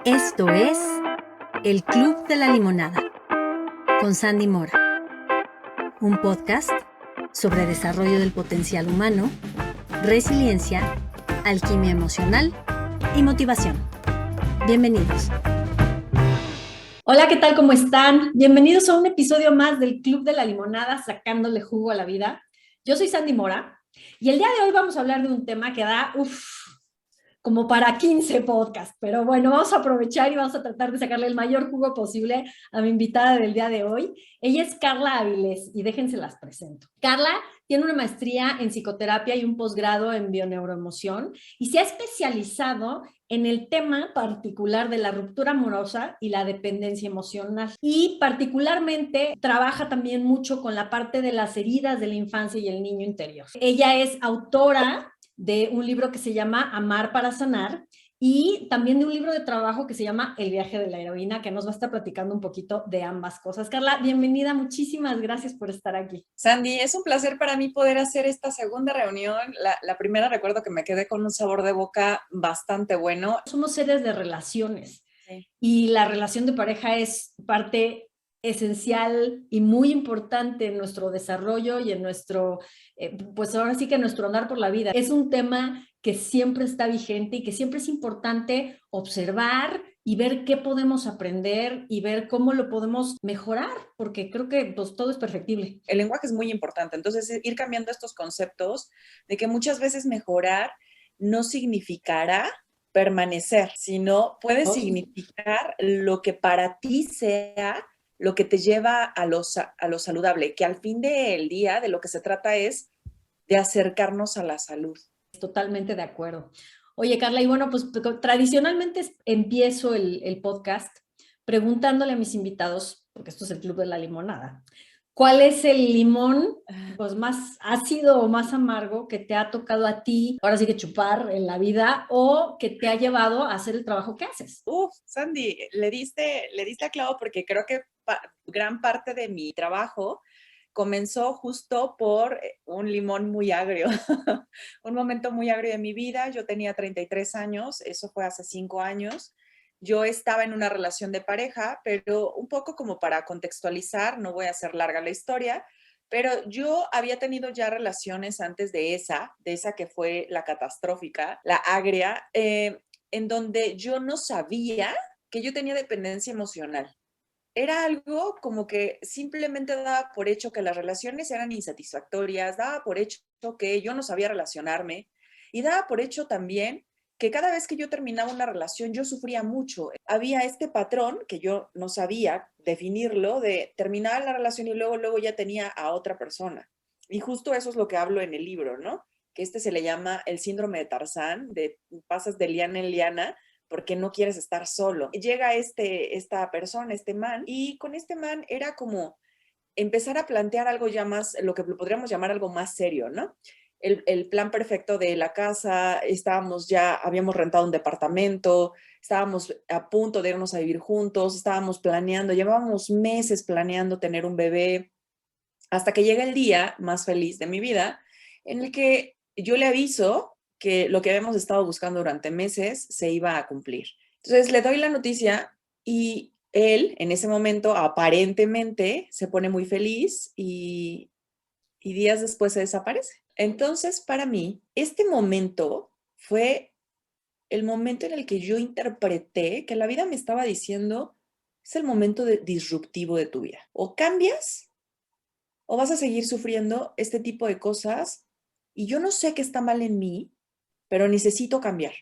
Esto es El Club de la Limonada con Sandy Mora, un podcast sobre desarrollo del potencial humano, resiliencia, alquimia emocional y motivación. Bienvenidos. Hola, ¿qué tal? ¿Cómo están? Bienvenidos a un episodio más del Club de la Limonada, sacándole jugo a la vida. Yo soy Sandy Mora y el día de hoy vamos a hablar de un tema que da, como para 15 podcasts, pero bueno, vamos a aprovechar y vamos a tratar de sacarle el mayor jugo posible a mi invitada del día de hoy. Ella es Carla Avilés y déjense las presento. Carla tiene una maestría en psicoterapia y un posgrado en bioneuroemoción y se ha especializado en el tema particular de la ruptura amorosa y la dependencia emocional. Y particularmente trabaja también mucho con la parte de las heridas de la infancia y el niño interior. Ella es autora de un libro que se llama Amar para Sanar y también de un libro de trabajo que se llama El viaje de la heroína, que nos va a estar platicando un poquito de ambas cosas. Carla, bienvenida, muchísimas gracias por estar aquí. Sandy, es un placer para mí poder hacer esta segunda reunión. La primera recuerdo que me quedé con un sabor de boca bastante bueno. Somos seres de relaciones, Sí. y la relación de pareja es parte esencial y muy importante en nuestro desarrollo y en nuestro, pues ahora sí que en nuestro andar por la vida. Es un tema que siempre está vigente y que siempre es importante observar y ver qué podemos aprender y ver cómo lo podemos mejorar, porque creo que pues, todo es perfectible. El lenguaje es muy importante, entonces ir cambiando estos conceptos de que muchas veces mejorar no significará permanecer, sino puede significar lo que para ti sea lo que te lleva a lo saludable, que al fin del día de lo que se trata es de acercarnos a la salud. Totalmente de acuerdo. Oye, Carla, y bueno, pues tradicionalmente empiezo el podcast preguntándole a mis invitados, porque esto es el Club de la Limonada, ¿cuál es el limón pues, más ácido o más amargo que te ha tocado a ti, ahora sí que chupar en la vida, o que te ha llevado a hacer el trabajo que haces? Sandy, le diste a clavo porque creo que gran parte de mi trabajo comenzó justo por un limón muy agrio, un momento muy agrio de mi vida. Yo tenía 33 años, eso fue hace 5 años. Yo estaba en una relación de pareja, pero un poco como para contextualizar, no voy a hacer larga la historia, pero yo había tenido ya relaciones antes de esa que fue la catastrófica, la agria, en donde yo no sabía que yo tenía dependencia emocional. Era algo como que simplemente daba por hecho que las relaciones eran insatisfactorias, daba por hecho que yo no sabía relacionarme y daba por hecho también que cada vez que yo terminaba una relación yo sufría mucho. Había este patrón que yo no sabía definirlo de terminar la relación y luego ya tenía a otra persona. Y justo eso es lo que hablo en el libro, ¿no? Que se le llama el síndrome de Tarzán, de pasas de liana en liana porque no quieres estar solo. Llega esta persona, este man, y con este man era como empezar a plantear algo ya más, lo que podríamos llamar algo más serio, ¿no? El plan perfecto de la casa, habíamos rentado un departamento, estábamos a punto de irnos a vivir juntos, estábamos planeando, llevábamos meses planeando tener un bebé, hasta que llega el día más feliz de mi vida, en el que yo le aviso que lo que habíamos estado buscando durante meses se iba a cumplir. Entonces le doy la noticia y él en ese momento aparentemente se pone muy feliz y días después se desaparece. Entonces para mí este momento fue el momento en el que yo interpreté que la vida me estaba diciendo es el momento disruptivo de tu vida. O cambias o vas a seguir sufriendo este tipo de cosas y yo no sé qué está mal en mí, pero necesito cambiar.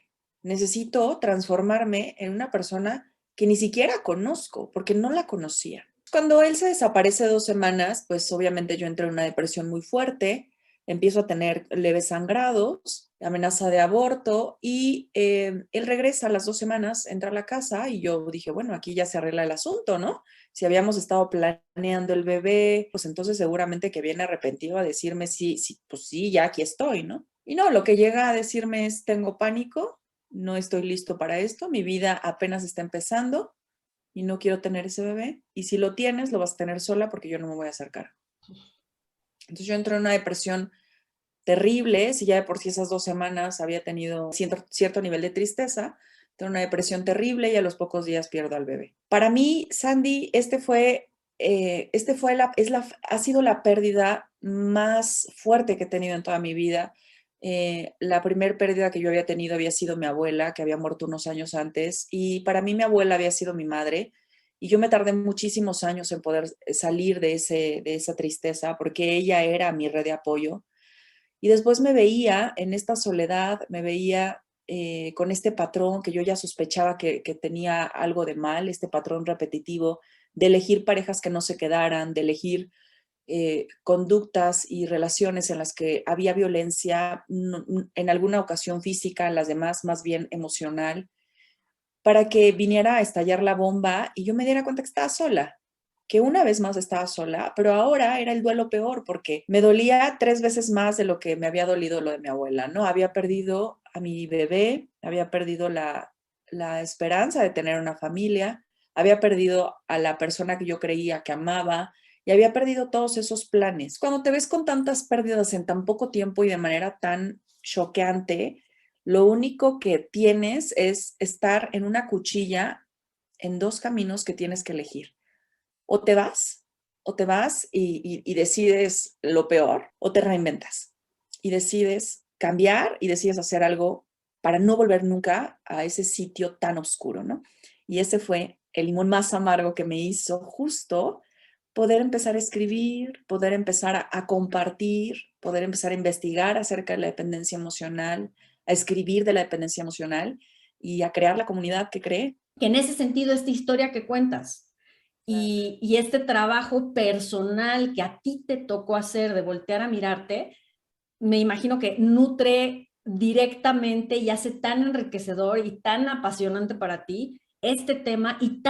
Necesito transformarme en una persona que ni siquiera conozco, porque no la conocía. Cuando él se desaparece 2 semanas, pues obviamente yo entro en una depresión muy fuerte, empiezo a tener leves sangrados, amenaza de aborto y él regresa a las 2 semanas, entra a la casa y yo dije, bueno, aquí ya se arregla el asunto, ¿no? Si habíamos estado planeando el bebé, pues entonces seguramente que viene arrepentido a decirme, sí, sí, pues sí, ya aquí estoy, ¿no? Y no, lo que llega a decirme es, tengo pánico, no estoy listo para esto, mi vida apenas está empezando y no quiero tener ese bebé. Y si lo tienes, lo vas a tener sola porque yo no me voy a acercar. Entonces yo entro en una depresión terrible, si ya de por sí esas 2 semanas había tenido cierto nivel de tristeza, tengo una depresión terrible y a los pocos días pierdo al bebé. Para mí, Sandy, ha sido la pérdida más fuerte que he tenido en toda mi vida. La primer pérdida que yo había tenido había sido mi abuela, que había muerto unos años antes, y para mí mi abuela había sido mi madre, y yo me tardé muchísimos años en poder salir de esa tristeza, porque ella era mi red de apoyo. Y después me veía en esta soledad, me veía con este patrón que yo ya sospechaba que tenía algo de mal, este patrón repetitivo de elegir parejas que no se quedaran, de elegir conductas y relaciones en las que había violencia, en alguna ocasión física, en las demás más bien emocional, para que viniera a estallar la bomba y yo me diera cuenta que estaba sola, que una vez más estaba sola, pero ahora era el duelo peor porque me dolía 3 veces más de lo que me había dolido lo de mi abuela, ¿no? Había perdido a mi bebé, había perdido la esperanza de tener una familia, había perdido a la persona que yo creía que amaba y había perdido todos esos planes. Cuando te ves con tantas pérdidas en tan poco tiempo y de manera tan choqueante, lo único que tienes es estar en una cuchilla en dos caminos que tienes que elegir. O te vas, o te vas y decides lo peor, o te reinventas y decides cambiar y decides hacer algo para no volver nunca a ese sitio tan oscuro, ¿no? Y ese fue el limón más amargo que me hizo justo poder empezar a escribir, poder empezar a compartir, poder empezar a investigar acerca de la dependencia emocional, a escribir de la dependencia emocional y a crear la comunidad que creé. Que en ese sentido, esta historia que cuentas y este trabajo personal que a ti te tocó hacer de voltear a mirarte, me imagino que nutre directamente y hace tan enriquecedor y tan apasionante para ti este tema y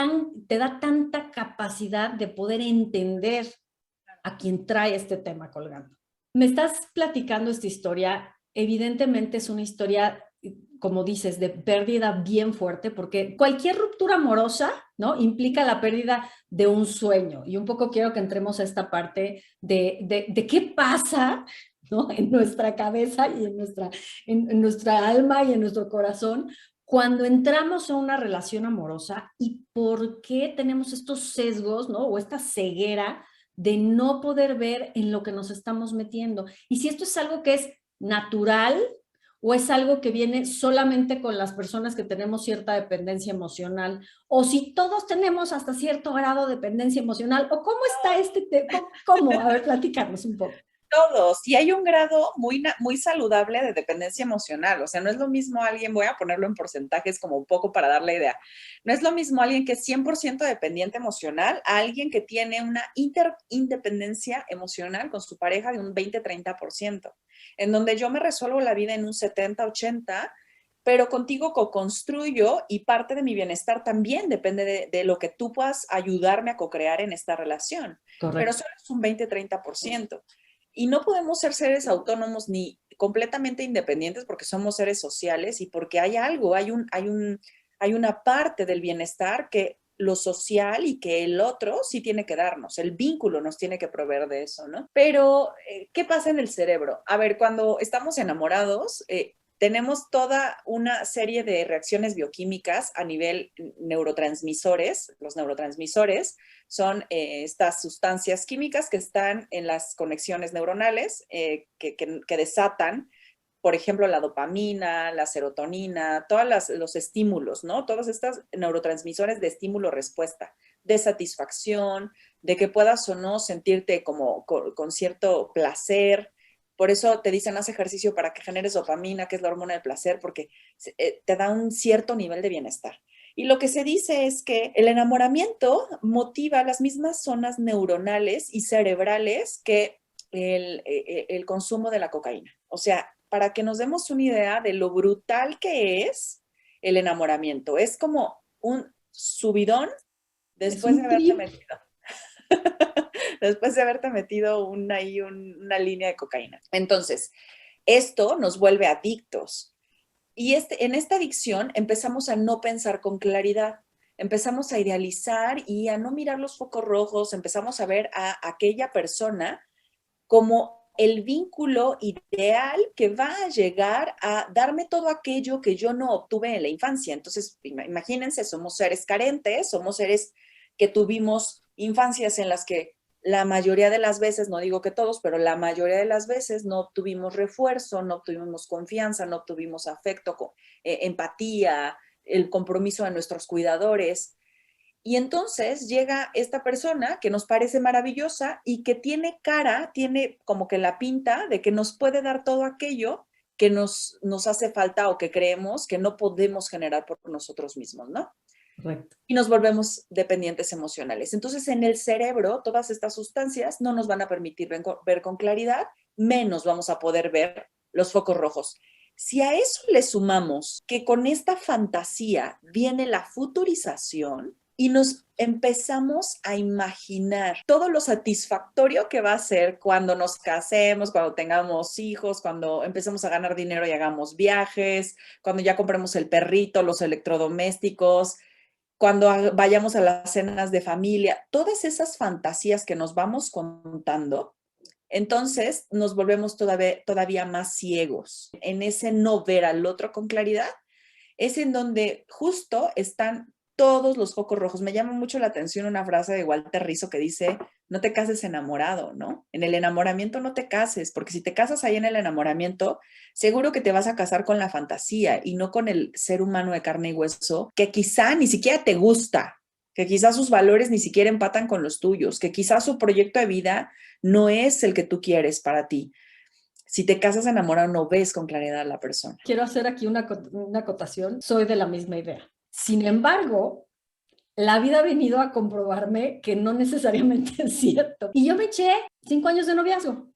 te da tanta capacidad de poder entender a quien trae este tema colgando. Me estás platicando esta historia, evidentemente es una historia, como dices, de pérdida bien fuerte, porque cualquier ruptura amorosa, ¿no? Implica la pérdida de un sueño. Y un poco quiero que entremos a esta parte de qué pasa, ¿no? En nuestra cabeza y en nuestra alma y en nuestro corazón cuando entramos a una relación amorosa y por qué tenemos estos sesgos, ¿no? O esta ceguera de no poder ver en lo que nos estamos metiendo. Y si esto es algo que es natural o es algo que viene solamente con las personas que tenemos cierta dependencia emocional, o si todos tenemos hasta cierto grado de dependencia emocional, o cómo está este tema, ¿cómo? A ver, platicarnos un poco. Todos, y hay un grado muy saludable de dependencia emocional, o sea, no es lo mismo alguien, voy a ponerlo en porcentajes como un poco para dar la idea, no es lo mismo alguien que es 100% dependiente emocional a alguien que tiene una independencia emocional con su pareja de un 20-30%, en donde yo me resuelvo la vida en un 70-80%, pero contigo co-construyo y parte de mi bienestar también depende de lo que tú puedas ayudarme a co-crear en esta relación. Correcto. Pero solo es un 20-30%. Y no podemos ser seres autónomos ni completamente independientes porque somos seres sociales y porque hay algo, hay una parte del bienestar que lo social y que el otro sí tiene que darnos, el vínculo nos tiene que proveer de eso, ¿no? Pero, ¿qué pasa en el cerebro? A ver, cuando estamos enamorados, tenemos toda una serie de reacciones bioquímicas a nivel neurotransmisores. Los neurotransmisores son estas sustancias químicas que están en las conexiones neuronales que desatan, por ejemplo, la dopamina, la serotonina, todos los estímulos, ¿no? Todos estos neurotransmisores de estímulo-respuesta, de satisfacción, de que puedas o no sentirte como con cierto placer. Por eso te dicen, haz ejercicio para que generes dopamina, que es la hormona del placer, porque te da un cierto nivel de bienestar. Y lo que se dice es que el enamoramiento motiva las mismas zonas neuronales y cerebrales que el consumo de la cocaína. O sea, para que nos demos una idea de lo brutal que es el enamoramiento. Es como un subidón después de haberte metido. Después de haberte metido una línea de cocaína. Entonces, esto nos vuelve adictos. Y en esta adicción empezamos a no pensar con claridad, empezamos a idealizar y a no mirar los focos rojos, empezamos a ver a aquella persona como el vínculo ideal que va a llegar a darme todo aquello que yo no obtuve en la infancia. Entonces, imagínense, somos seres carentes, somos seres que tuvimos infancias en las que la mayoría de las veces, no digo que todos, pero la mayoría de las veces no obtuvimos refuerzo, no obtuvimos confianza, no obtuvimos afecto, empatía, el compromiso de nuestros cuidadores. Y entonces llega esta persona que nos parece maravillosa y que tiene cara, tiene como que la pinta de que nos puede dar todo aquello que nos hace falta o que creemos que no podemos generar por nosotros mismos, ¿no? Correcto. Y nos volvemos dependientes emocionales. Entonces, en el cerebro, todas estas sustancias no nos van a permitir ver con claridad, menos vamos a poder ver los focos rojos. Si a eso le sumamos que con esta fantasía viene la futurización y nos empezamos a imaginar todo lo satisfactorio que va a ser cuando nos casemos, cuando tengamos hijos, cuando empecemos a ganar dinero y hagamos viajes, cuando ya compremos el perrito, los electrodomésticos, cuando vayamos a las cenas de familia, todas esas fantasías que nos vamos contando, entonces nos volvemos todavía más ciegos. En ese no ver al otro con claridad, es en donde justo están todos los focos rojos. Me llama mucho la atención una frase de Walter Rizzo que dice, no te cases enamorado, ¿no? En el enamoramiento no te cases, porque si te casas ahí en el enamoramiento, seguro que te vas a casar con la fantasía y no con el ser humano de carne y hueso, que quizá ni siquiera te gusta, que quizás sus valores ni siquiera empatan con los tuyos, que quizás su proyecto de vida no es el que tú quieres para ti. Si te casas enamorado, no ves con claridad a la persona. Quiero hacer aquí una acotación. Soy de la misma idea. Sin embargo, la vida ha venido a comprobarme que no necesariamente es cierto. Y yo me eché 5 años de noviazgo.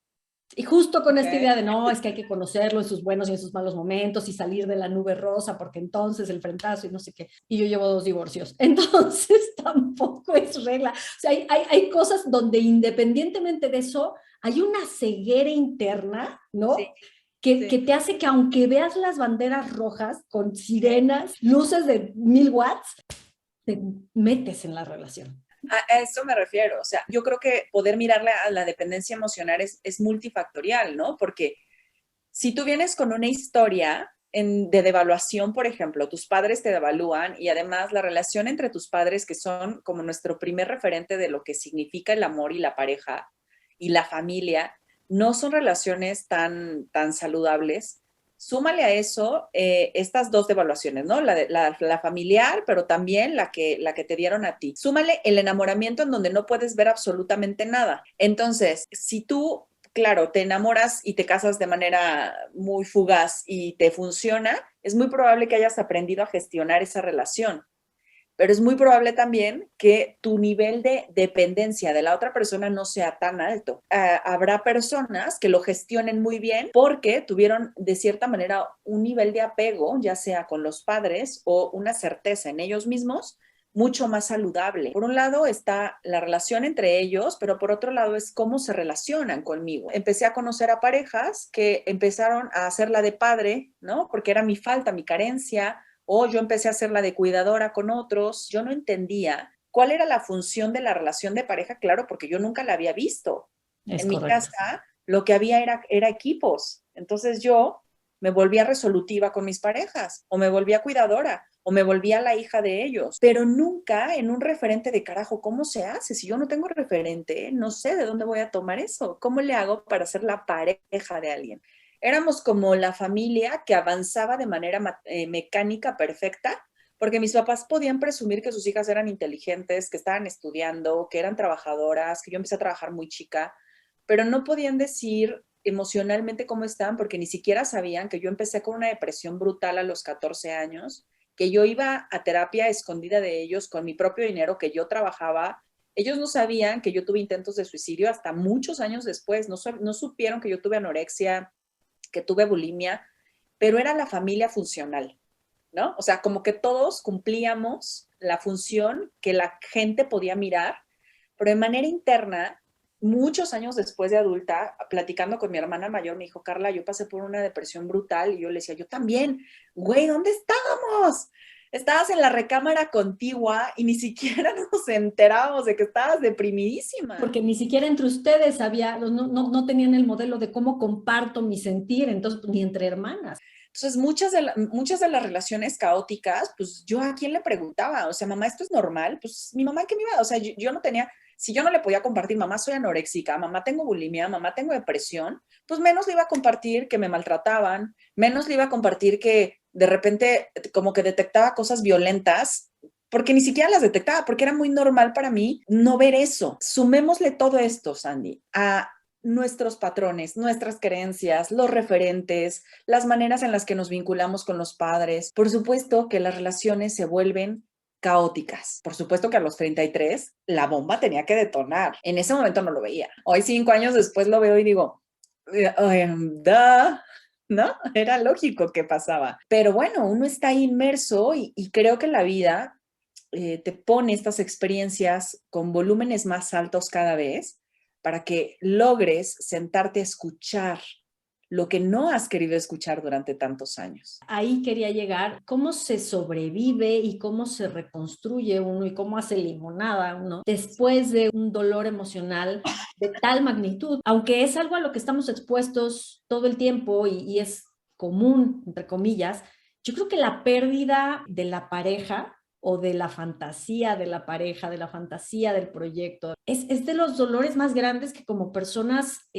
Y justo con esta idea de, no, es que hay que conocerlo en sus buenos y en sus malos momentos y salir de la nube rosa, porque entonces el frentazo y no sé qué. Y yo llevo 2 divorcios. Entonces tampoco es regla. O sea, hay cosas donde independientemente de eso, hay una ceguera interna, ¿no? Sí. Que te hace que aunque veas las banderas rojas con sirenas, luces de 1000 watts, te metes en la relación. A eso me refiero. O sea, yo creo que poder mirarle a la dependencia emocional es multifactorial, ¿no? Porque si tú vienes con una historia de devaluación, por ejemplo, tus padres te devalúan y además la relación entre tus padres, que son como nuestro primer referente de lo que significa el amor y la pareja y la familia, no son relaciones tan saludables. Súmale a eso estas 2 devaluaciones, ¿no? La familiar, pero también la que te dieron a ti. Súmale el enamoramiento en donde no puedes ver absolutamente nada. Entonces, si tú, claro, te enamoras y te casas de manera muy fugaz y te funciona, es muy probable que hayas aprendido a gestionar esa relación. Pero es muy probable también que tu nivel de dependencia de la otra persona no sea tan alto. Habrá personas que lo gestionen muy bien porque tuvieron de cierta manera un nivel de apego, ya sea con los padres o una certeza en ellos mismos, mucho más saludable. Por un lado está la relación entre ellos, pero por otro lado es cómo se relacionan conmigo. Empecé a conocer a parejas que empezaron a hacer la de padre, ¿no? Porque era mi falta, mi carencia, o yo empecé a hacer la de cuidadora con otros. Yo no entendía cuál era la función de la relación de pareja, claro, porque yo nunca la había visto. Es en correcto. Mi casa lo que había era equipos. Entonces yo me volvía resolutiva con mis parejas, o me volvía cuidadora, o me volvía la hija de ellos, pero nunca en un referente de carajo, ¿cómo se hace? Si yo no tengo referente, no sé de dónde voy a tomar eso. ¿Cómo le hago para ser la pareja de alguien? Éramos como la familia que avanzaba de manera mecánica perfecta, porque mis papás podían presumir que sus hijas eran inteligentes, que estaban estudiando, que eran trabajadoras, que yo empecé a trabajar muy chica, pero no podían decir emocionalmente cómo estaban porque ni siquiera sabían que yo empecé con una depresión brutal a los 14 años, que yo iba a terapia escondida de ellos con mi propio dinero, que yo trabajaba. Ellos no sabían que yo tuve intentos de suicidio hasta muchos años después, no supieron que yo tuve anorexia, que tuve bulimia, pero era la familia funcional, ¿no? O sea, como que todos cumplíamos la función que la gente podía mirar, pero de manera interna, muchos años después de adulta, platicando con mi hermana mayor, me dijo, Carla, yo pasé por una depresión brutal, y yo le decía, yo también, güey, ¿dónde estábamos? estabas en la recámara contigua y ni siquiera nos enterábamos de que estabas deprimidísima. Porque ni siquiera entre ustedes había, no tenían el modelo de cómo comparto mi sentir, entonces ni entre hermanas. Entonces, muchas de las relaciones caóticas, pues yo a quién le preguntaba, o sea, mamá, ¿esto es normal? Pues mi mamá, ¿qué me iba? O sea, yo no tenía, si yo no le podía compartir, mamá, soy anoréxica, mamá, tengo bulimia, mamá, tengo depresión, pues menos le iba a compartir que me maltrataban, menos le iba a compartir que de repente como que detectaba cosas violentas, porque ni siquiera las detectaba, porque era muy normal para mí no ver eso. Sumémosle todo esto, Sandy, a nuestros patrones, nuestras creencias, los referentes, las maneras en las que nos vinculamos con los padres. Por supuesto que las relaciones se vuelven caóticas. Por supuesto que a los 33 la bomba tenía que detonar. En ese momento no lo veía. Hoy 5 años después lo veo y digo, duh. ¿No? Era lógico que pasaba. Pero bueno, uno está inmerso y creo que la vida te pone estas experiencias con volúmenes más altos cada vez para que logres sentarte a escuchar lo que no has querido escuchar durante tantos años. Ahí quería llegar, cómo se sobrevive y cómo se reconstruye uno y cómo hace limonada uno después de un dolor emocional de tal magnitud, aunque es algo a lo que estamos expuestos todo el tiempo y es común, entre comillas. Yo creo que la pérdida de la pareja o de la fantasía de la pareja, de la fantasía del proyecto, es de los dolores más grandes que como personas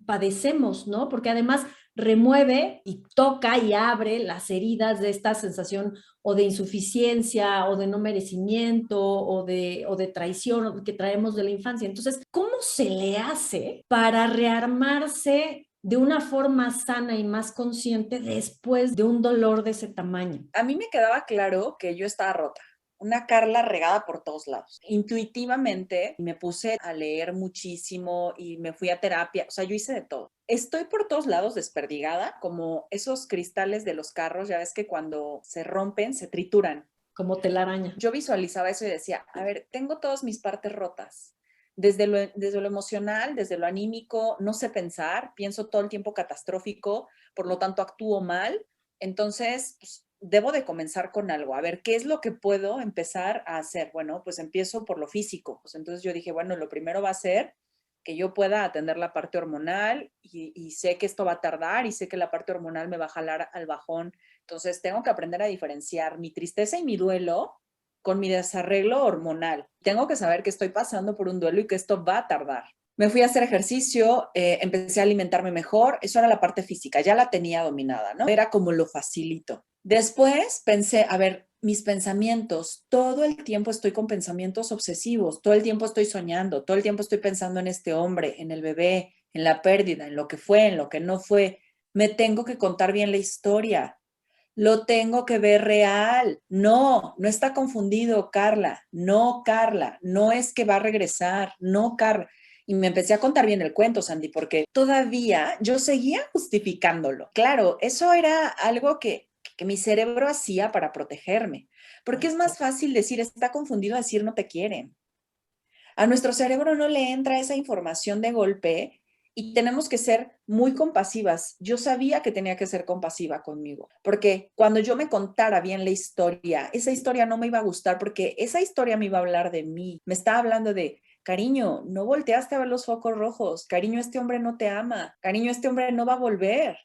padecemos, ¿no? Porque además remueve y toca y abre las heridas de esta sensación o de insuficiencia o de no merecimiento o de traición que traemos de la infancia. Entonces, ¿cómo se le hace para rearmarse de una forma sana y más consciente después de un dolor de ese tamaño? A mí me quedaba claro que yo estaba rota. Una Carla regada por todos lados. Intuitivamente me puse a leer muchísimo y me fui a terapia, o sea, yo hice de todo. Estoy por todos lados desperdigada, como esos cristales de los carros, ya ves que cuando se rompen, se trituran. Como telaraña. Yo visualizaba eso y decía, a ver, tengo todas mis partes rotas. Desde lo emocional, desde lo anímico, no sé pensar, pienso todo el tiempo catastrófico, por lo tanto actúo mal. Entonces, pues, debo de comenzar con algo. A ver, ¿qué es lo que puedo empezar a hacer? Bueno, pues empiezo por lo físico. Pues entonces yo dije, bueno, lo primero va a ser que yo pueda atender la parte hormonal y sé que esto va a tardar y sé que la parte hormonal me va a jalar al bajón. Entonces tengo que aprender a diferenciar mi tristeza y mi duelo con mi desarreglo hormonal. Tengo que saber que estoy pasando por un duelo y que esto va a tardar. Me fui a hacer ejercicio, empecé a alimentarme mejor, eso era la parte física, ya la tenía dominada, ¿no? Era como lo facilito. Después pensé, a ver, mis pensamientos, todo el tiempo estoy con pensamientos obsesivos, todo el tiempo estoy soñando, todo el tiempo estoy pensando en este hombre, en el bebé, en la pérdida, en lo que fue, en lo que no fue. Me tengo que contar bien la historia. Lo tengo que ver real. No, no está confundido, Carla. No, Carla, no es que va a regresar. No, Carla. Y me empecé a contar bien el cuento, Sandy, porque todavía yo seguía justificándolo. Claro, eso era algo que mi cerebro hacía para protegerme, porque es más fácil decir, está confundido, a decir no te quieren. A nuestro cerebro no le entra esa información de golpe y tenemos que ser muy compasivas. Yo sabía que tenía que ser compasiva conmigo, porque cuando yo me contara bien la historia, esa historia no me iba a gustar porque esa historia me iba a hablar de mí. Me estaba hablando de, cariño, no volteaste a ver los focos rojos. Cariño, este hombre no te ama. Cariño, este hombre no va a volver.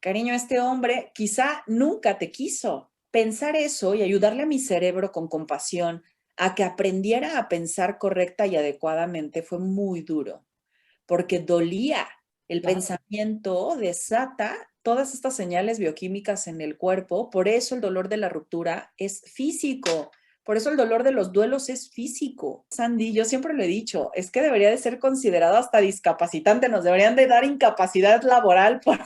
Cariño, este hombre quizá nunca te quiso. Pensar eso y ayudarle a mi cerebro con compasión a que aprendiera a pensar correcta y adecuadamente fue muy duro, porque dolía. El Claro. pensamiento desata todas estas señales bioquímicas en el cuerpo, por eso el dolor de la ruptura es físico. Por eso el dolor de los duelos es físico. Sandy, yo siempre lo he dicho, es que debería de ser considerado hasta discapacitante, nos deberían de dar incapacidad laboral por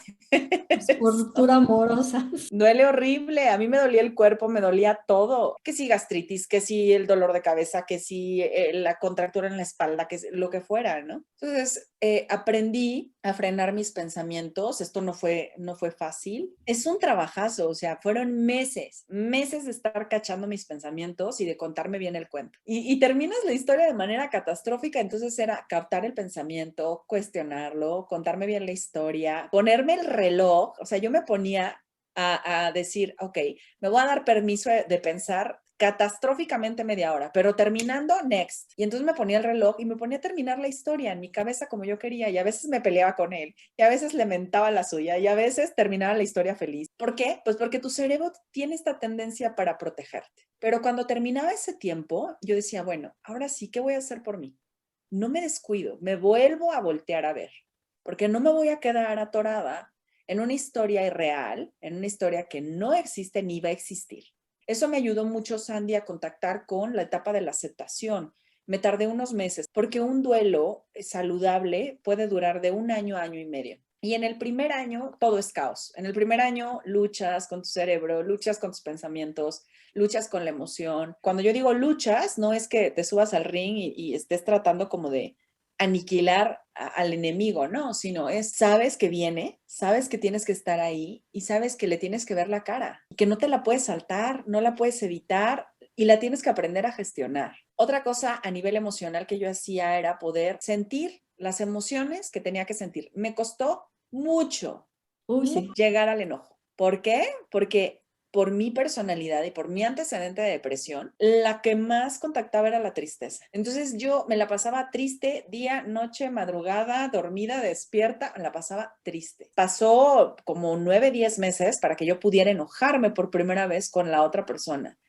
Por ruptura amorosa. Duele horrible, a mí me dolía el cuerpo, me dolía todo, que si gastritis, que si el dolor de cabeza, que si la contractura en la espalda, que lo que fuera, ¿no? Entonces, aprendí a frenar mis pensamientos, esto no fue fácil, es un trabajazo, o sea, fueron meses de estar cachando mis pensamientos y de contarme bien el cuento. Y terminas la historia de manera catastrófica, entonces era captar el pensamiento, cuestionarlo, contarme bien la historia, ponerme el reloj, o sea, yo me ponía a decir, ok, me voy a dar permiso de pensar catastróficamente media hora, pero terminando, next. Y entonces me ponía el reloj y me ponía a terminar la historia en mi cabeza como yo quería, y a veces me peleaba con él, y a veces le mentaba la suya, y a veces terminaba la historia feliz. ¿Por qué? Pues porque tu cerebro tiene esta tendencia para protegerte. Pero cuando terminaba ese tiempo, yo decía, bueno, ahora sí, ¿qué voy a hacer por mí? No me descuido, me vuelvo a voltear a ver, porque no me voy a quedar atorada en una historia irreal, en una historia que no existe ni va a existir. Eso me ayudó mucho, Sandy, a contactar con la etapa de la aceptación. Me tardé unos meses, porque un duelo saludable puede durar de 1 año a 1 año y medio. Y en el primer año todo es caos. En el primer año luchas con tu cerebro, luchas con tus pensamientos, luchas con la emoción. Cuando yo digo luchas, no es que te subas al ring y estés tratando como de aniquilar al enemigo, no, sino es, sabes que viene, sabes que tienes que estar ahí y sabes que le tienes que ver la cara, y que no te la puedes saltar, no la puedes evitar y la tienes que aprender a gestionar. Otra cosa a nivel emocional que yo hacía era poder sentir las emociones que tenía que sentir. Me costó mucho Sí. llegar al enojo. ¿Por qué? Porque por mi personalidad y por mi antecedente de depresión, la que más contactaba era la tristeza. Entonces yo me la pasaba triste día, noche, madrugada, dormida, despierta, me la pasaba triste. Pasó como 9, 10 meses para que yo pudiera enojarme por primera vez con la otra persona.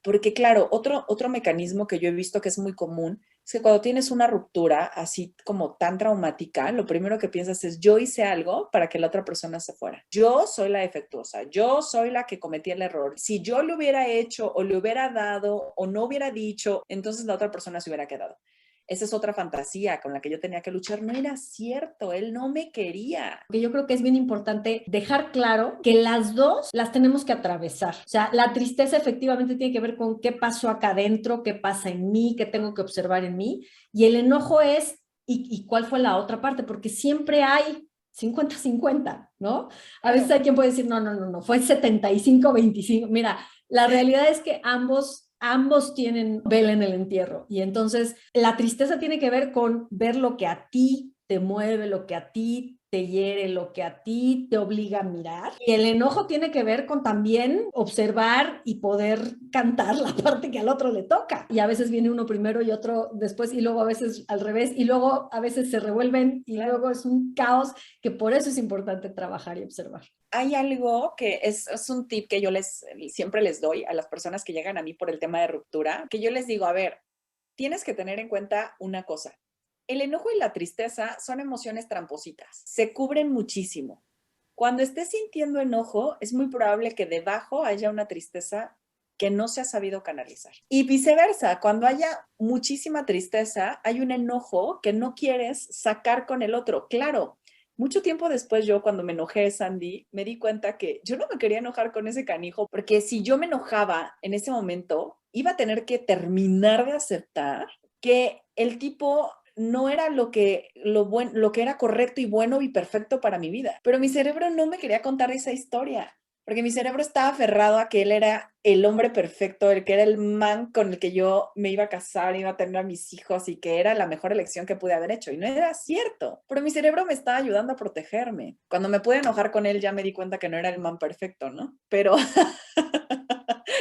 Porque claro, otro mecanismo que yo he visto que es muy común es que cuando tienes una ruptura así como tan traumática, lo primero que piensas es, yo hice algo para que la otra persona se fuera. Yo soy la defectuosa, yo soy la que cometí el error. Si yo le hubiera hecho o le hubiera dado o no hubiera dicho, entonces la otra persona se hubiera quedado. Esa es otra fantasía con la que yo tenía que luchar. No era cierto, él no me quería. Porque yo creo que es bien importante dejar claro que las dos las tenemos que atravesar. O sea, la tristeza efectivamente tiene que ver con qué pasó acá adentro, qué pasa en mí, qué tengo que observar en mí. Y el enojo es, ¿y cuál fue la otra parte? Porque siempre hay 50-50, ¿no? A veces hay quien puede decir, no, fue 75-25. Mira, la realidad es que ambos tienen vela en el entierro. Y entonces la tristeza tiene que ver con ver lo que a ti te mueve, lo que a ti te hiere, lo que a ti te obliga a mirar. Y el enojo tiene que ver con también observar y poder cantar la parte que al otro le toca. Y a veces viene uno primero y otro después, y luego a veces al revés, y luego a veces se revuelven, y luego es un caos, que por eso es importante trabajar y observar. Hay algo que es un tip que yo siempre les doy a las personas que llegan a mí por el tema de ruptura, que yo les digo, a ver, tienes que tener en cuenta una cosa. El enojo y la tristeza son emociones trampositas, se cubren muchísimo. Cuando estés sintiendo enojo, es muy probable que debajo haya una tristeza que no se ha sabido canalizar. Y viceversa, cuando haya muchísima tristeza, hay un enojo que no quieres sacar con el otro. Claro, mucho tiempo después yo, cuando me enojé, Sandy, me di cuenta que yo no me quería enojar con ese canijo, porque si yo me enojaba en ese momento, iba a tener que terminar de aceptar que el tipo no era lo que era correcto y bueno y perfecto para mi vida. Pero mi cerebro no me quería contar esa historia, porque mi cerebro estaba aferrado a que él era el hombre perfecto, el que era el man con el que yo me iba a casar, iba a tener a mis hijos y que era la mejor elección que pude haber hecho. Y no era cierto, pero mi cerebro me estaba ayudando a protegerme. Cuando me pude enojar con él ya me di cuenta que no era el man perfecto, ¿no? Pero...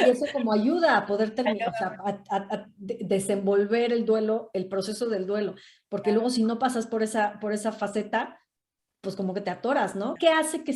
Y eso como ayuda a poder terminar, o sea, a desenvolver el duelo, el proceso del duelo, porque luego si no pasas por esa faceta, pues como que te atoras, ¿no? ¿Qué hace que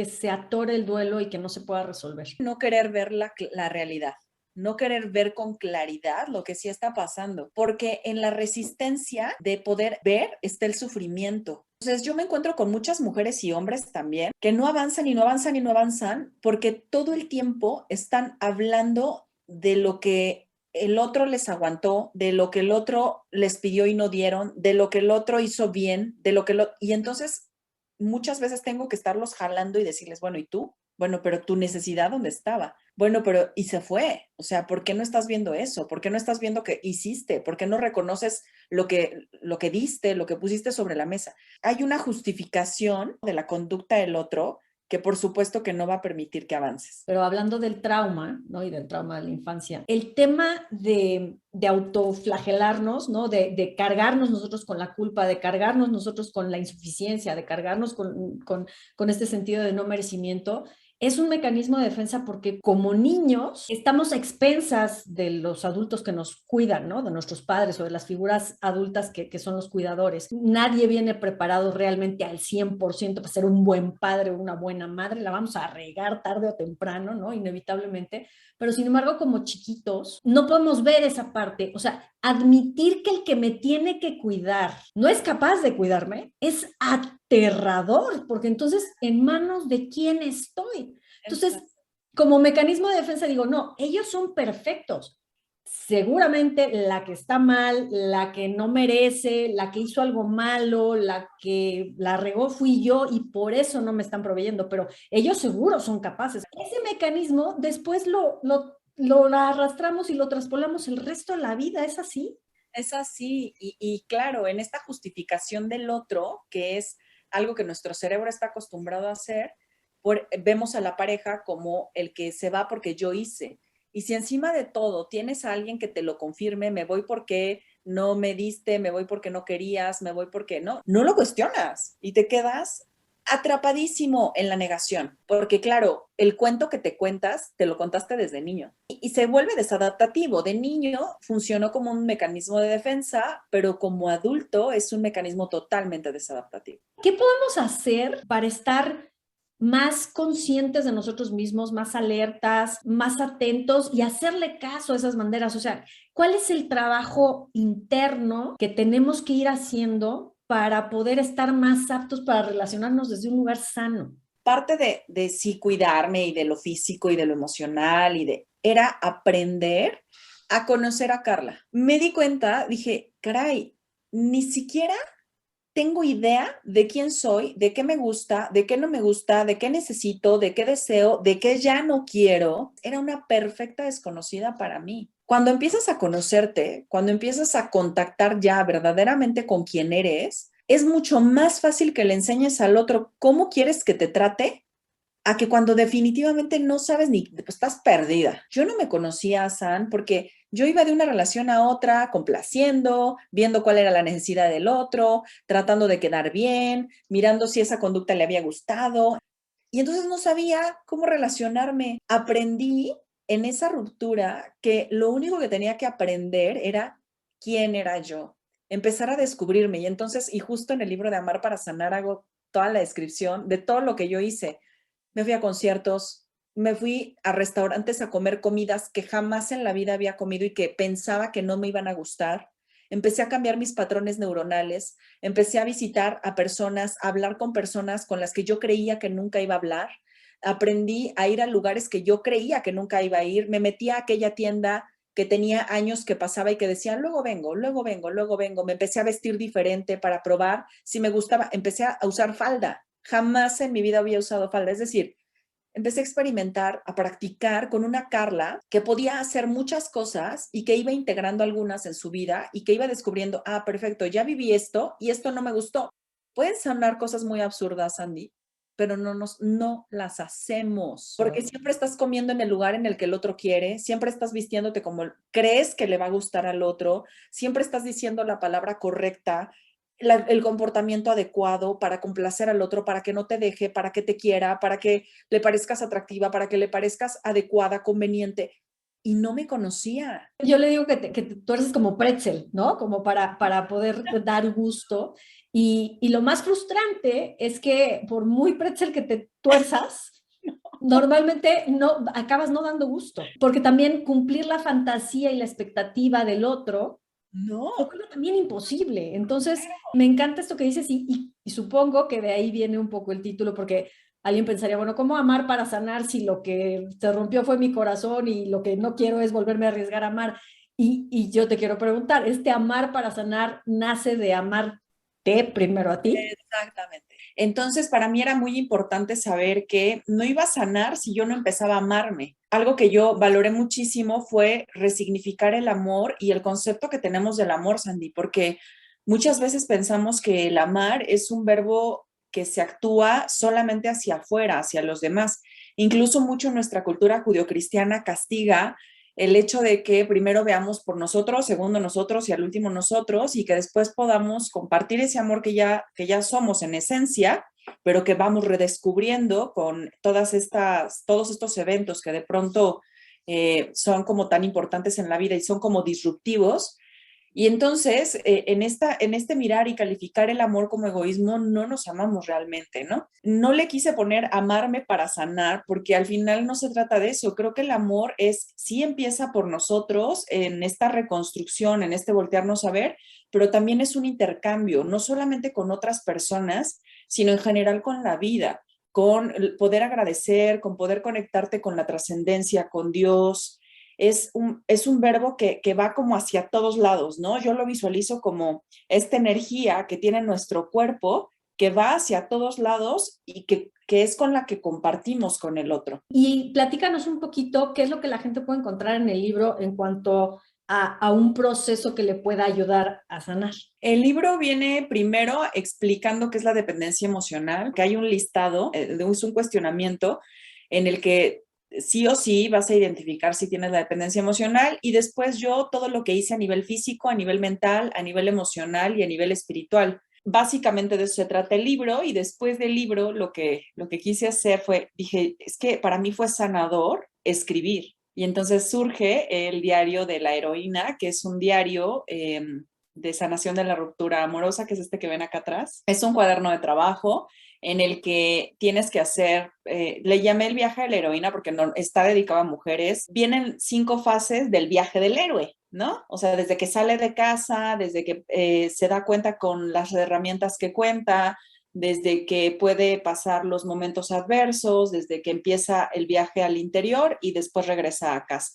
se atore el duelo y que no se pueda resolver? No querer ver la realidad, no querer ver con claridad lo que sí está pasando, porque en la resistencia de poder ver está el sufrimiento. Entonces yo me encuentro con muchas mujeres y hombres también que no avanzan y no avanzan y no avanzan porque todo el tiempo están hablando de lo que el otro les aguantó, de lo que el otro les pidió y no dieron, de lo que el otro hizo bien, y entonces muchas veces tengo que estarlos jalando y decirles, bueno, ¿y tú? Bueno, pero tu necesidad, ¿dónde estaba? Bueno, pero y se fue. O sea, ¿por qué no estás viendo eso? ¿Por qué no estás viendo qué hiciste? ¿Por qué no reconoces lo que diste, lo que pusiste sobre la mesa? Hay una justificación de la conducta del otro que por supuesto que no va a permitir que avances. Pero hablando del trauma, ¿no? Y del trauma de la infancia, el tema de autoflagelarnos, ¿no? De cargarnos nosotros con la culpa, de cargarnos nosotros con la insuficiencia, de cargarnos con este sentido de no merecimiento, es un mecanismo de defensa porque como niños estamos a expensas de los adultos que nos cuidan, ¿no? De nuestros padres o de las figuras adultas que son los cuidadores. Nadie viene preparado realmente al 100% para ser un buen padre o una buena madre. La vamos a regar tarde o temprano, ¿no? Inevitablemente. Pero sin embargo, como chiquitos, no podemos ver esa parte. O sea, admitir que el que me tiene que cuidar no es capaz de cuidarme es aterrador, porque entonces, ¿en manos de quién estoy? Entonces, como mecanismo de defensa digo, no, ellos son perfectos. Seguramente la que está mal, la que no merece, la que hizo algo malo, la que la regó fui yo y por eso no me están proveyendo, pero ellos seguro son capaces. Ese mecanismo después lo arrastramos y lo traspolamos el resto de la vida, ¿es así? Es así, y claro, en esta justificación del otro, que es algo que nuestro cerebro está acostumbrado a hacer, vemos a la pareja como el que se va porque yo hice. Y si encima de todo tienes a alguien que te lo confirme, me voy porque no me diste, me voy porque no querías, me voy porque no lo cuestionas y te quedas atrapadísimo en la negación, porque claro, el cuento que te cuentas, te lo contaste desde niño y se vuelve desadaptativo. De niño funcionó como un mecanismo de defensa, pero como adulto es un mecanismo totalmente desadaptativo. ¿Qué podemos hacer para estar más conscientes de nosotros mismos, más alertas, más atentos y hacerle caso a esas banderas? O sea, ¿cuál es el trabajo interno que tenemos que ir haciendo para poder estar más aptos para relacionarnos desde un lugar sano? Parte de sí cuidarme y de lo físico y de lo emocional era aprender a conocer a Carla. Me di cuenta, dije, caray, ni siquiera tengo idea de quién soy, de qué me gusta, de qué no me gusta, de qué necesito, de qué deseo, de qué ya no quiero. Era una perfecta desconocida para mí. Cuando empiezas a conocerte, cuando empiezas a contactar ya verdaderamente con quién eres, es mucho más fácil que le enseñes al otro cómo quieres que te trate a que cuando definitivamente no sabes ni, pues estás perdida. Yo no me conocía a San porque yo iba de una relación a otra, complaciendo, viendo cuál era la necesidad del otro, tratando de quedar bien, mirando si esa conducta le había gustado. Y entonces no sabía cómo relacionarme. Aprendí en esa ruptura que lo único que tenía que aprender era quién era yo, empezar a descubrirme. Y entonces, y justo en el libro de Amar para Sanar hago toda la descripción de todo lo que yo hice. Me fui a conciertos, me fui a restaurantes a comer comidas que jamás en la vida había comido y que pensaba que no me iban a gustar. Empecé a cambiar mis patrones neuronales, empecé a visitar a personas, a hablar con personas con las que yo creía que nunca iba a hablar. Aprendí a ir a lugares que yo creía que nunca iba a ir. Me metí a aquella tienda que tenía años que pasaba y que decía, luego vengo, luego vengo, luego vengo. Me empecé a vestir diferente para probar si me gustaba. Empecé a usar falda. Jamás en mi vida había usado falda. Es decir, empecé a experimentar, a practicar con una Carla que podía hacer muchas cosas y que iba integrando algunas en su vida y que iba descubriendo, perfecto, ya viví esto y esto no me gustó. Pueden sonar cosas muy absurdas, Andy, pero no las hacemos, porque siempre estás comiendo en el lugar en el que el otro quiere, siempre estás vistiéndote como crees que le va a gustar al otro, siempre estás diciendo la palabra correcta, el comportamiento adecuado para complacer al otro, para que no te deje, para que te quiera, para que le parezcas atractiva, para que le parezcas adecuada, conveniente. Y no me conocía. Yo le digo que tú eres como pretzel, ¿no? Como para poder dar gusto. Y lo más frustrante es que por muy pretzel que te tuerzas, normalmente no acabas no dando gusto, porque también cumplir la fantasía y la expectativa del otro No. es también imposible. Entonces, me encanta esto que dices y supongo que de ahí viene un poco el título, porque alguien pensaría, bueno, ¿cómo amar para sanar si lo que se rompió fue mi corazón y lo que no quiero es volverme a arriesgar a amar? Y yo te quiero preguntar, ¿este amar para sanar nace de amarte primero a ti? Exactamente. Entonces, para mí era muy importante saber que no iba a sanar si yo no empezaba a amarme. Algo que yo valoré muchísimo fue resignificar el amor y el concepto que tenemos del amor, Sandy, porque muchas veces pensamos que el amar es un verbo que se actúa solamente hacia afuera, hacia los demás. Incluso mucho nuestra cultura judeocristiana castiga el hecho de que primero veamos por nosotros, segundo nosotros y al último nosotros, y que después podamos compartir ese amor que ya somos en esencia, pero que vamos redescubriendo con todos estos eventos que de pronto son como tan importantes en la vida y son como disruptivos. Y entonces, en este mirar y calificar el amor como egoísmo, no nos amamos realmente, ¿no? No le quise poner amarme para sanar, porque al final no se trata de eso. Creo que el amor sí empieza por nosotros, en esta reconstrucción, en este voltearnos a ver, pero también es un intercambio, no solamente con otras personas, sino en general con la vida, con poder agradecer, con poder conectarte con la trascendencia, con Dios. Es un verbo que va como hacia todos lados, ¿no? Yo lo visualizo como esta energía que tiene nuestro cuerpo, que va hacia todos lados y que es con la que compartimos con el otro. Y platícanos un poquito qué es lo que la gente puede encontrar en el libro en cuanto a un proceso que le pueda ayudar a sanar. El libro viene primero explicando qué es la dependencia emocional, que hay un listado, es un cuestionamiento en el que sí o sí vas a identificar si tienes la dependencia emocional, y después yo todo lo que hice a nivel físico, a nivel mental, a nivel emocional y a nivel espiritual. Básicamente de eso se trata el libro, y después del libro lo que quise hacer dije, es que para mí fue sanador escribir. Y entonces surge el diario de la heroína, que es un diario de sanación de la ruptura amorosa, que es este que ven acá atrás. Es un cuaderno de trabajo en el que tienes que hacer, le llamé el viaje de la heroína porque no, está dedicado a mujeres. Vienen 5 fases del viaje del héroe, ¿no? O sea, desde que sale de casa, desde que se da cuenta con las herramientas que cuenta, desde que puede pasar los momentos adversos, desde que empieza el viaje al interior y después regresa a casa.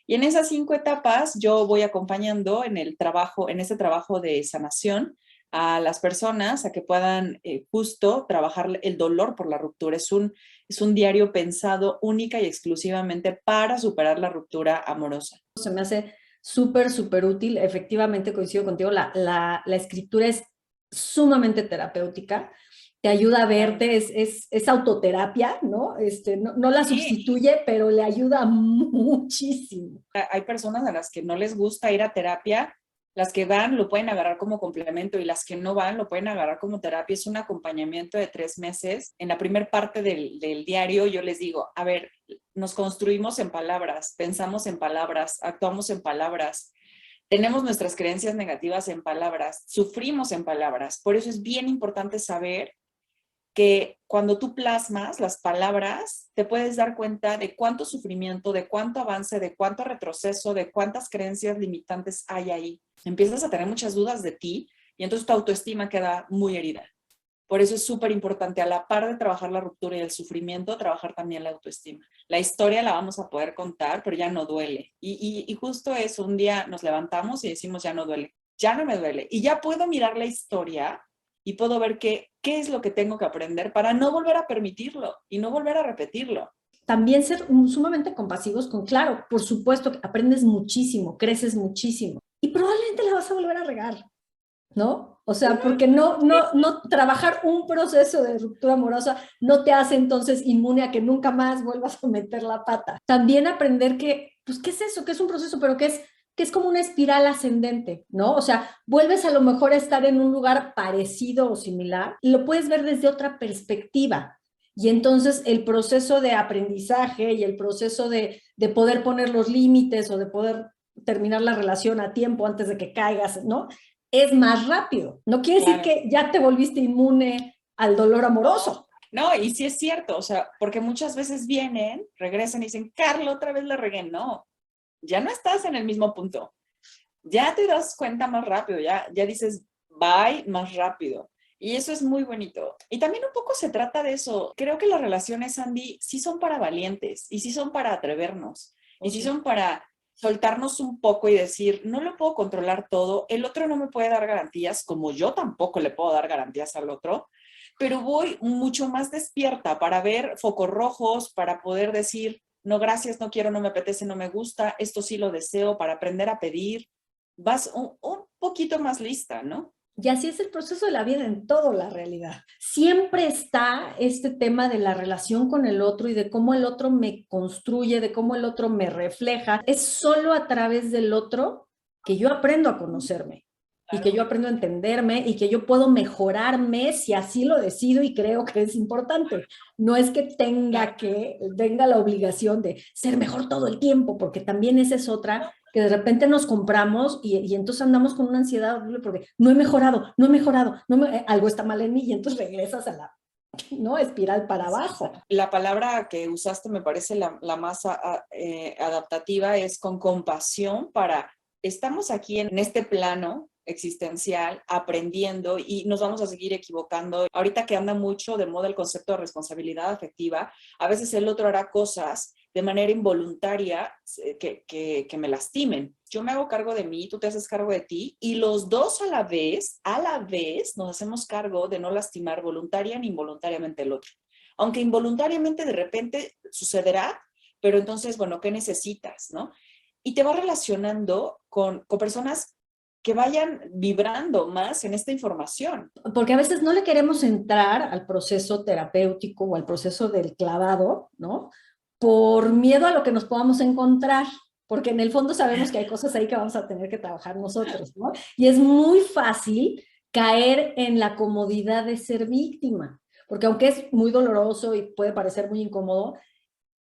Y en esas 5 etapas yo voy acompañando en ese trabajo de sanación a las personas a que puedan justo trabajar el dolor por la ruptura. Es un diario pensado única y exclusivamente para superar la ruptura amorosa. Se me hace súper, súper útil. Efectivamente, coincido contigo, la escritura es sumamente terapéutica, te ayuda a verte, es autoterapia, ¿no? No la sustituye, pero le ayuda muchísimo. Hay personas a las que no les gusta ir a terapia. Las que van lo pueden agarrar como complemento, y las que no van lo pueden agarrar como terapia. Es un acompañamiento de 3 meses. En la primera parte del diario yo les digo, a ver, nos construimos en palabras, pensamos en palabras, actuamos en palabras, tenemos nuestras creencias negativas en palabras, sufrimos en palabras. Por eso es bien importante saber que cuando tú plasmas las palabras, te puedes dar cuenta de cuánto sufrimiento, de cuánto avance, de cuánto retroceso, de cuántas creencias limitantes hay ahí. Empiezas a tener muchas dudas de ti y entonces tu autoestima queda muy herida. Por eso es súper importante, a la par de trabajar la ruptura y el sufrimiento, trabajar también la autoestima. La historia la vamos a poder contar, pero ya no duele. Y justo eso, un día nos levantamos y decimos, ya no duele, ya no me duele. Y ya puedo mirar la historia y puedo ver qué es lo que tengo que aprender para no volver a permitirlo y no volver a repetirlo. También ser sumamente compasivos claro, por supuesto que aprendes muchísimo, creces muchísimo y probablemente la vas a volver a regar, ¿no? O sea, porque no trabajar un proceso de ruptura amorosa no te hace entonces inmune a que nunca más vuelvas a meter la pata. También aprender que, pues, ¿qué es eso? ¿Qué es un proceso? Pero que es como una espiral ascendente, ¿no? O sea, vuelves a lo mejor a estar en un lugar parecido o similar y lo puedes ver desde otra perspectiva. Y entonces el proceso de aprendizaje y el proceso de poder poner los límites o de poder terminar la relación a tiempo antes de que caigas, ¿no? Es más rápido. No quiere decir que ya te volviste inmune al dolor amoroso. No, y sí es cierto, o sea, porque muchas veces vienen, regresan y dicen, Carla, otra vez la regué. No, ya no estás en el mismo punto. Ya te das cuenta más rápido, ya dices bye más rápido. Y eso es muy bonito. Y también un poco se trata de eso. Creo que las relaciones, Andy, sí son para valientes y sí son para atrevernos. Y sí son para soltarnos un poco y decir, no lo puedo controlar todo, el otro no me puede dar garantías, como yo tampoco le puedo dar garantías al otro, pero voy mucho más despierta para ver focos rojos, para poder decir, no, gracias, no quiero, no me apetece, no me gusta, esto sí lo deseo, para aprender a pedir. Vas un poquito más lista, ¿no? Y así es el proceso de la vida en toda la realidad. Siempre está este tema de la relación con el otro y de cómo el otro me construye, de cómo el otro me refleja. Es solo a través del otro que yo aprendo a conocerme y que yo aprendo a entenderme y que yo puedo mejorarme si así lo decido y creo que es importante. No es que tenga la obligación de ser mejor todo el tiempo, porque también esa es otra que de repente nos compramos y entonces andamos con una ansiedad horrible porque no he mejorado, algo está mal en mí y entonces regresas a la, ¿no? Espiral para abajo. La palabra que usaste me parece la más adaptativa, es con compasión para, estamos aquí en este plano existencial, aprendiendo y nos vamos a seguir equivocando. Ahorita que anda mucho de moda el concepto de responsabilidad afectiva, a veces el otro hará cosas de manera involuntaria que me lastimen. Yo me hago cargo de mí, tú te haces cargo de ti y los dos a la vez nos hacemos cargo de no lastimar voluntaria ni involuntariamente el otro. Aunque involuntariamente de repente sucederá, pero entonces, bueno, ¿qué necesitas, no? Y te vas relacionando con personas que vayan vibrando más en esta información. Porque a veces no le queremos entrar al proceso terapéutico o al proceso del clavado, ¿no? Por miedo a lo que nos podamos encontrar, porque en el fondo sabemos que hay cosas ahí que vamos a tener que trabajar nosotros, ¿no? Y es muy fácil caer en la comodidad de ser víctima, porque aunque es muy doloroso y puede parecer muy incómodo,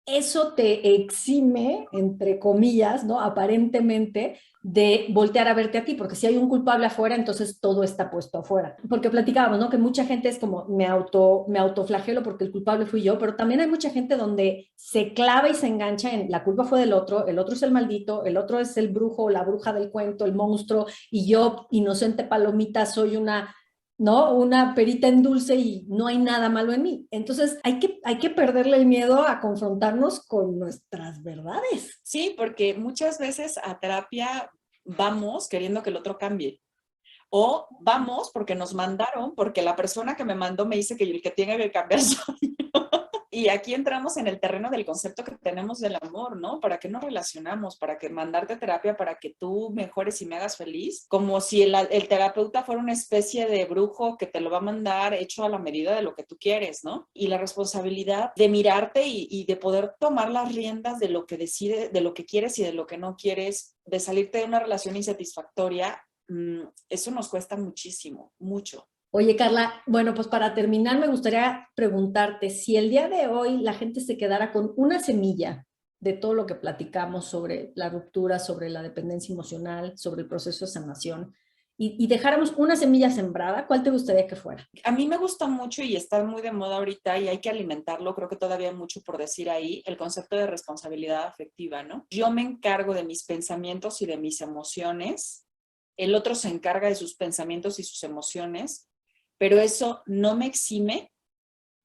eso te exime, entre comillas, ¿no? Aparentemente, de voltear a verte a ti, porque si hay un culpable afuera, entonces todo está puesto afuera. Porque platicábamos, ¿no? Que mucha gente es como, me autoflagelo porque el culpable fui yo, pero también hay mucha gente donde se clava y se engancha en la culpa fue del otro, el otro es el maldito, el otro es el brujo o la bruja del cuento, el monstruo, y yo, inocente palomita, soy una, ¿no? Una perita en dulce y no hay nada malo en mí. Entonces hay que perderle el miedo a confrontarnos con nuestras verdades. Sí, porque muchas veces a terapia vamos queriendo que el otro cambie. O vamos porque nos mandaron, porque la persona que me mandó me dice que el que tiene que cambiar soy yo. Y aquí entramos en el terreno del concepto que tenemos del amor, ¿no? ¿Para qué nos relacionamos? ¿Para que mandarte terapia para que tú mejores y me hagas feliz? Como si el terapeuta fuera una especie de brujo que te lo va a mandar hecho a la medida de lo que tú quieres, ¿no? Y la responsabilidad de mirarte y de poder tomar las riendas de lo que decide, de lo que quieres y de lo que no quieres, de salirte de una relación insatisfactoria, eso nos cuesta muchísimo, mucho. Oye, Carla, bueno, pues para terminar me gustaría preguntarte si el día de hoy la gente se quedara con una semilla de todo lo que platicamos sobre la ruptura, sobre la dependencia emocional, sobre el proceso de sanación, y dejáramos una semilla sembrada, ¿cuál te gustaría que fuera? A mí me gusta mucho y está muy de moda ahorita y hay que alimentarlo, creo que todavía hay mucho por decir ahí, el concepto de responsabilidad afectiva, ¿no? Yo me encargo de mis pensamientos y de mis emociones, el otro se encarga de sus pensamientos y sus emociones, pero eso no me exime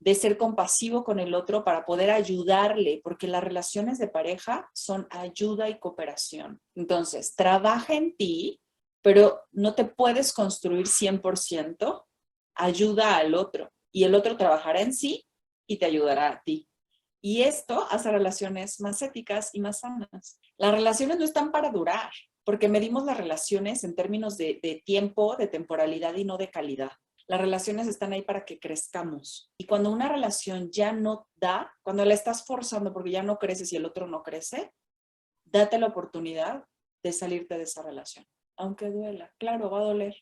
de ser compasivo con el otro para poder ayudarle, porque las relaciones de pareja son ayuda y cooperación. Entonces, trabaja en ti, pero no te puedes construir 100%, ayuda al otro y el otro trabajará en sí y te ayudará a ti. Y esto hace relaciones más éticas y más sanas. Las relaciones no están para durar, porque medimos las relaciones en términos de tiempo, de temporalidad y no de calidad. Las relaciones están ahí para que crezcamos. Y cuando una relación ya no da, cuando la estás forzando porque ya no creces y el otro no crece, date la oportunidad de salirte de esa relación. Aunque duela. Claro, va a doler,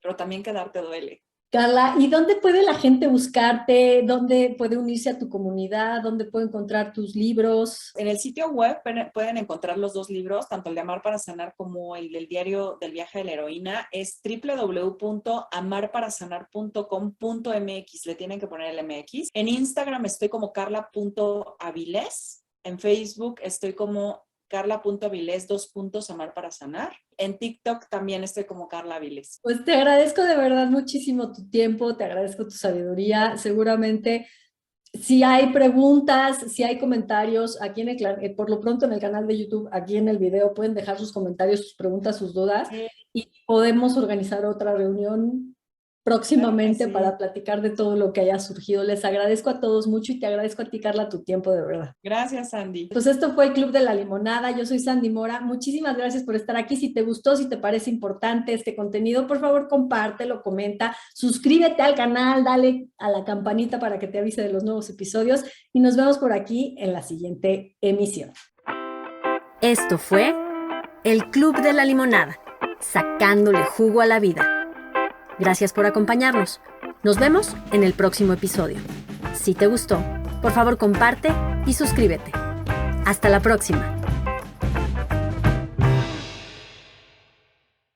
pero también quedarte duele. Carla, ¿y dónde puede la gente buscarte? ¿Dónde puede unirse a tu comunidad? ¿Dónde puede encontrar tus libros? En el sitio web pueden encontrar los dos libros, tanto el de Amar para Sanar como el del diario del viaje de la heroína. Es www.amarparasanar.com.mx. Le tienen que poner el MX. En Instagram estoy como carla.avilés. En Facebook estoy como carla.avilés, Amar para Sanar. En TikTok también estoy como Carla Avilés. Pues te agradezco de verdad muchísimo tu tiempo, te agradezco tu sabiduría. Seguramente si hay preguntas, si hay comentarios, aquí en por lo pronto en el canal de YouTube, aquí en el video, pueden dejar sus comentarios, sus preguntas, sus dudas y podemos organizar otra reunión próximamente sí. para platicar de todo lo que haya surgido. Les agradezco a todos mucho y te agradezco a ti, Carla, tu tiempo, de verdad. Gracias, Sandy. Pues esto fue el Club de la Limonada. Yo soy Sandy Mora. Muchísimas gracias por estar aquí. Si te gustó, si te parece importante este contenido, por favor, compártelo, comenta, suscríbete al canal, dale a la campanita para que te avise de los nuevos episodios y nos vemos por aquí en la siguiente emisión. Esto fue el Club de la Limonada, sacándole jugo a la vida. Gracias por acompañarnos. Nos vemos en el próximo episodio. Si te gustó, por favor comparte y suscríbete. Hasta la próxima.